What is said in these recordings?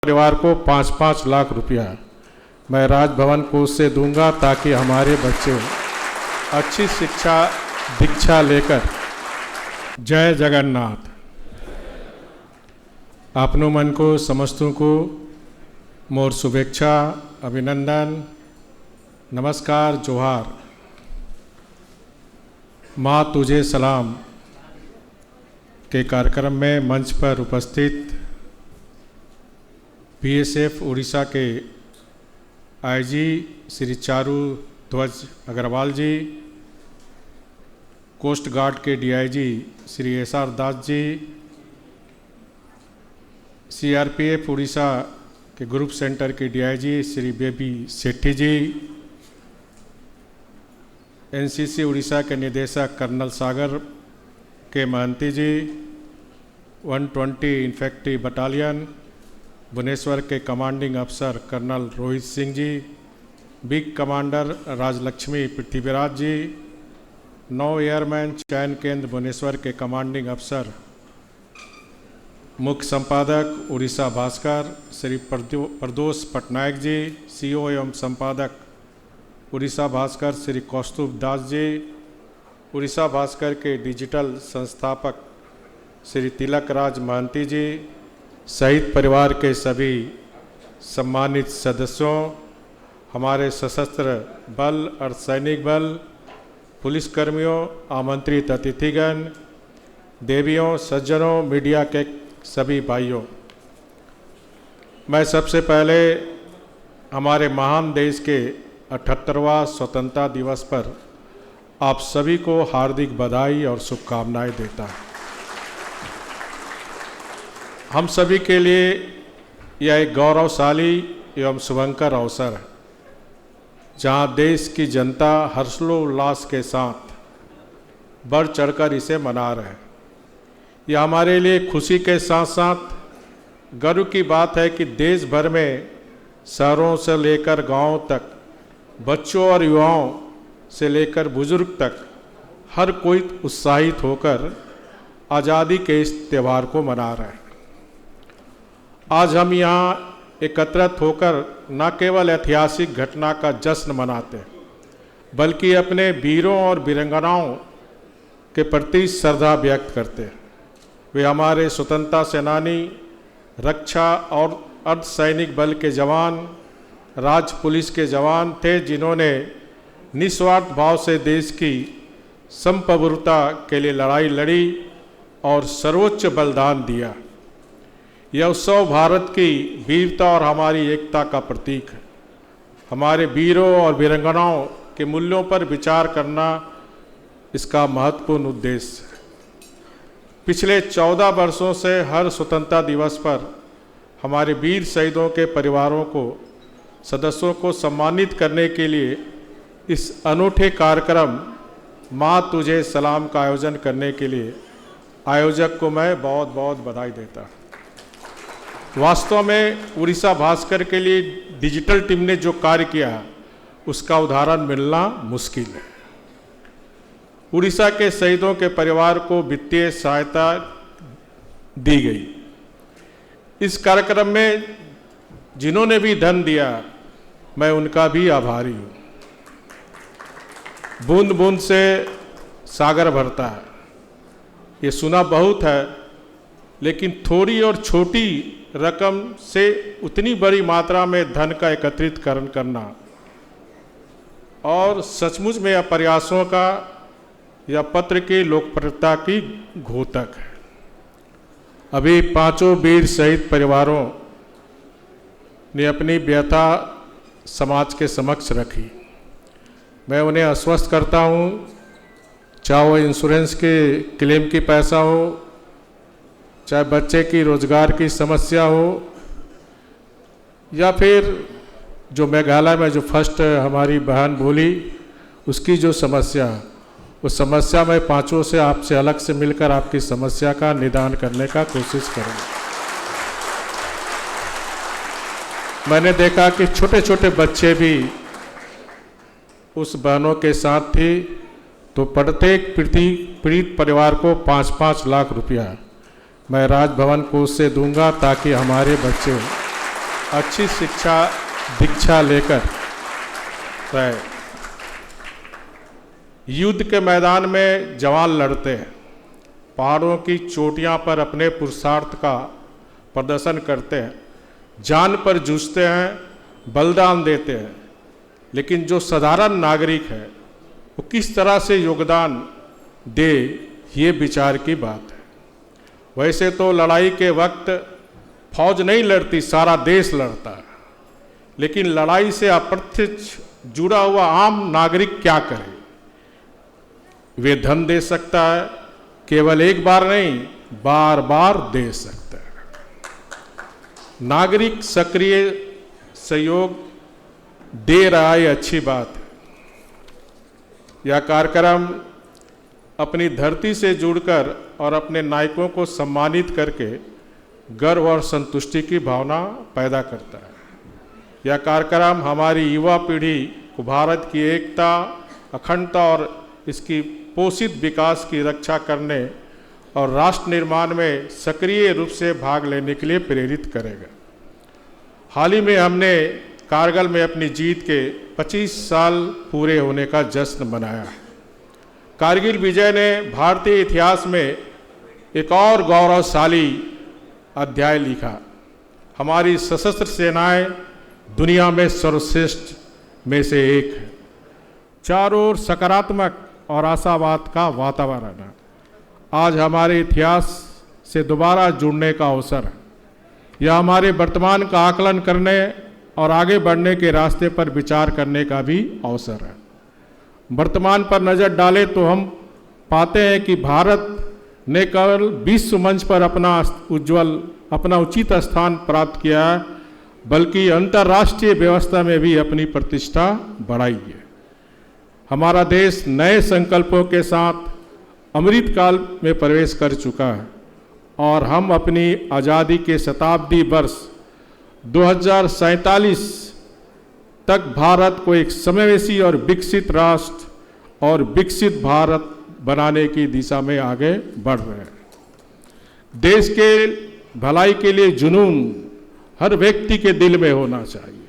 परिवार को 5-5 लाख रुपया मैं राजभवन कोष से दूंगा ताकि हमारे बच्चे अच्छी शिक्षा दीक्षा लेकर। जय जगन्नाथ। आपनो मन को समस्तों को मोर शुभेच्छा, अभिनंदन, नमस्कार, जोहार। माँ तुझे सलाम के कार्यक्रम में मंच पर उपस्थित बीएसएफ उड़ीसा के आईजी श्री चारू ध्वज अग्रवाल जी, कोस्ट गार्ड के DIG Shri SR Das ji, CRPF Orissa के ग्रुप सेंटर के डीआईजी श्री बेबी सेठी जी, एनसीसी उड़ीसा के निदेशक कर्नल सागर के महंती जी, 120 इन्फेक्ट्री बटालियन भुवनेश्वर के कमांडिंग अफसर colonel Rohit Singh ji, big commander Rajalakshmi Prithviraj जी, 9 एयरमैन चयन केंद्र भुवनेश्वर के कमांडिंग अफसर मुख्य संपादक उड़ीसा भास्कर श्री प्रदोष पटनायक जी, सीओ एवं संपादक उड़ीसा भास्कर श्री कौस्तुभ दास जी, उड़ीसा भास्कर के डिजिटल संस्थापक श्री तिलक राज महंती जी, शहीद परिवार के सभी सम्मानित सदस्यों, हमारे सशस्त्र बल, अर्धसैनिक बल, पुलिसकर्मियों, आमंत्रित अतिथिगण, देवियों, सज्जनों, मीडिया के सभी भाइयों, मैं सबसे पहले हमारे महान देश के 78वां स्वतंत्रता दिवस पर आप सभी को हार्दिक बधाई और शुभकामनाएं देता हूं। हम सभी के लिए यह एक गौरवशाली एवं शुभंकर अवसर है, जहां देश की जनता हर्षोल्लास के साथ बढ़ चढ़कर इसे मना रहे हैं। यह हमारे लिए खुशी के साथ साथ गर्व की बात है कि देश भर में शहरों से लेकर गांवों तक, बच्चों और युवाओं से लेकर बुजुर्ग तक हर कोई उत्साहित होकर आज़ादी के इस त्यौहार को मना रहे हैं। आज हम यहाँ एकत्रित होकर न केवल ऐतिहासिक घटना का जश्न मनाते हैं, बल्कि अपने वीरों और वीरांगनाओं के प्रति श्रद्धा व्यक्त करते हैं। वे हमारे स्वतंत्रता सेनानी, रक्षा और अर्धसैनिक बल के जवान, राज्य पुलिस के जवान थे, जिन्होंने निस्वार्थ भाव से देश की संप्रभुता के लिए लड़ाई लड़ी और सर्वोच्च बलिदान दिया। यह उत्सव भारत की वीरता और हमारी एकता का प्रतीक है। हमारे वीरों और वीरांगनाओं के मूल्यों पर विचार करना इसका महत्वपूर्ण उद्देश्य है। पिछले 14 वर्षों से हर स्वतंत्रता दिवस पर हमारे वीर शहीदों के परिवारों को, सदस्यों को सम्मानित करने के लिए इस अनूठे कार्यक्रम माँ तुझे सलाम का आयोजन करने के लिए आयोजक को मैं बहुत बहुत बधाई देता हूँ। वास्तव में उड़ीसा भास्कर के लिए डिजिटल टीम ने जो कार्य किया उसका उदाहरण मिलना मुश्किल है। उड़ीसा के शहीदों के परिवार को वित्तीय सहायता दी गई। इस कार्यक्रम में जिन्होंने भी धन दिया, मैं उनका भी आभारी हूँ। बूंद बूंद से सागर भरता है, ये सुना बहुत है, लेकिन थोड़ी और छोटी रकम से उतनी बड़ी मात्रा में धन का एकत्रितकरण करना और सचमुच में यह प्रयासों का, यह पत्र की लोकप्रियता की घोतक है। अभी 5 वीर शहीद परिवारों ने अपनी व्यथा समाज के समक्ष रखी। मैं उन्हें आश्वस्त करता हूँ, चाहे वो इंश्योरेंस के क्लेम की पैसा हो, चाहे बच्चे की रोजगार की समस्या हो, या फिर जो मेघालय में जो फर्स्ट हमारी बहन बोली उसकी जो समस्या, उस समस्या में 5 से आपसे अलग से मिलकर आपकी समस्या का निदान करने का कोशिश करूँगा। मैंने देखा कि छोटे छोटे बच्चे भी उस बहनों के साथ थे, तो प्रत्येक पीड़ित परिवार को 5-5 लाख रुपया मैं राजभवन कोष से दूंगा ताकि हमारे बच्चे अच्छी शिक्षा दीक्षा लेकर रहे। युद्ध के मैदान में जवान लड़ते हैं, पहाड़ों की चोटियां पर अपने पुरुषार्थ का प्रदर्शन करते हैं, जान पर जूझते हैं, बलिदान देते हैं। लेकिन जो साधारण नागरिक है वो किस तरह से योगदान दे, ये विचार की बात है। वैसे तो लड़ाई के वक्त फौज नहीं लड़ती, सारा देश लड़ता है। लेकिन लड़ाई से अप्रत्यक्ष जुड़ा हुआ आम नागरिक क्या करे? वे धन दे सकता है, केवल एक बार नहीं, बार बार दे सकता है। नागरिक सक्रिय सहयोग दे रहा है, अच्छी बात है। यह कार्यक्रम अपनी धरती से जुड़कर और अपने नायकों को सम्मानित करके गर्व और संतुष्टि की भावना पैदा करता है। यह कार्यक्रम हमारी युवा पीढ़ी को भारत की एकता, अखंडता और इसकी पोषित विकास की रक्षा करने और राष्ट्र निर्माण में सक्रिय रूप से भाग लेने के लिए प्रेरित करेगा। हाल ही में हमने कारगिल में अपनी जीत के 25 साल पूरे होने का जश्न मनाया है। कारगिल विजय ने भारतीय इतिहास में एक और गौरवशाली अध्याय लिखा। हमारी सशस्त्र सेनाएं दुनिया में सर्वश्रेष्ठ में से एक है। चारों ओर सकारात्मक और आशावाद का वातावरण है। आज हमारे इतिहास से दोबारा जुड़ने का अवसर है। यह हमारे वर्तमान का आकलन करने और आगे बढ़ने के रास्ते पर विचार करने का भी अवसर है। वर्तमान पर नज़र डालें तो हम पाते हैं कि भारत ने केवल विश्व मंच पर अपना उचित स्थान प्राप्त किया है, बल्कि अंतर्राष्ट्रीय व्यवस्था में भी अपनी प्रतिष्ठा बढ़ाई है। हमारा देश नए संकल्पों के साथ अमृत काल में प्रवेश कर चुका है और हम अपनी आज़ादी के शताब्दी वर्ष 2047 तक भारत को एक समावेशी और विकसित राष्ट्र और विकसित भारत बनाने की दिशा में आगे बढ़ रहे हैं। देश के भलाई के लिए जुनून हर व्यक्ति के दिल में होना चाहिए।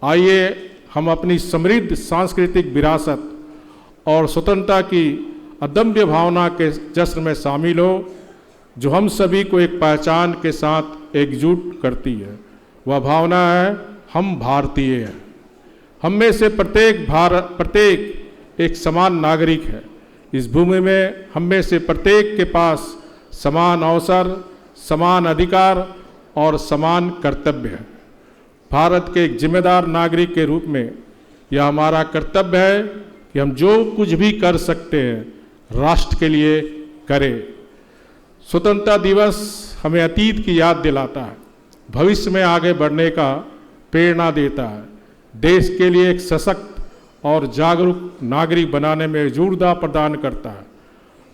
आइए हम अपनी समृद्ध सांस्कृतिक विरासत और स्वतंत्रता की अदम्य भावना के जश्न में शामिल हो, जो हम सभी को एक पहचान के साथ एकजुट करती है। वह भावना है हम भारतीय हैं। हम में से प्रत्येक एक समान नागरिक है। इस भूमि में हम में से प्रत्येक के पास समान अवसर, समान अधिकार और समान कर्तव्य है। भारत के एक जिम्मेदार नागरिक के रूप में यह हमारा कर्तव्य है कि हम जो कुछ भी कर सकते हैं राष्ट्र के लिए करें। स्वतंत्रता दिवस हमें अतीत की याद दिलाता है, भविष्य में आगे बढ़ने का प्रेरणा देता है, देश के लिए एक सशक्त और जागरूक नागरिक बनाने में जोरदार प्रदान करता है,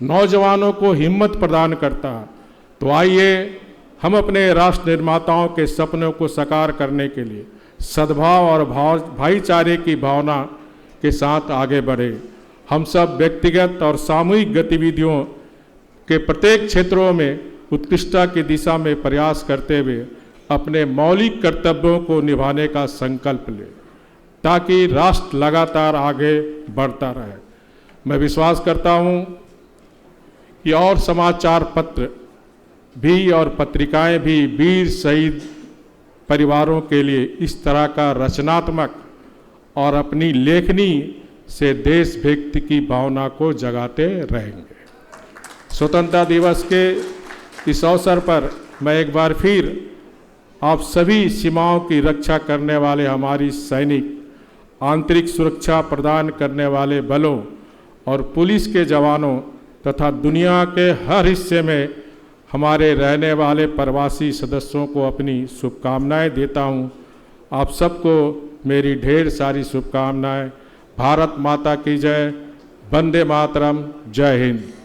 नौजवानों को हिम्मत प्रदान करता है। तो आइए हम अपने राष्ट्र निर्माताओं के सपनों को साकार करने के लिए सद्भाव और भाईचारे की भावना के साथ आगे बढ़े। हम सब व्यक्तिगत और सामूहिक गतिविधियों के प्रत्येक क्षेत्रों में उत्कृष्टता की दिशा में प्रयास करते हुए अपने मौलिक कर्तव्यों को निभाने का संकल्प लें, ताकि राष्ट्र लगातार आगे बढ़ता रहे। मैं विश्वास करता हूँ कि और समाचार पत्र भी और पत्रिकाएं भी वीर शहीद परिवारों के लिए इस तरह का रचनात्मक और अपनी लेखनी से देशभक्ति की भावना को जगाते रहेंगे। स्वतंत्रता दिवस के इस अवसर पर मैं एक बार फिर आप सभी सीमाओं की रक्षा करने वाले हमारी सैनिक, आंतरिक सुरक्षा प्रदान करने वाले बलों और पुलिस के जवानों तथा दुनिया के हर हिस्से में हमारे रहने वाले प्रवासी सदस्यों को अपनी शुभकामनाएं देता हूं। आप सबको मेरी ढेर सारी शुभकामनाएं। भारत माता की जय। वंदे मातरम। जय हिंद।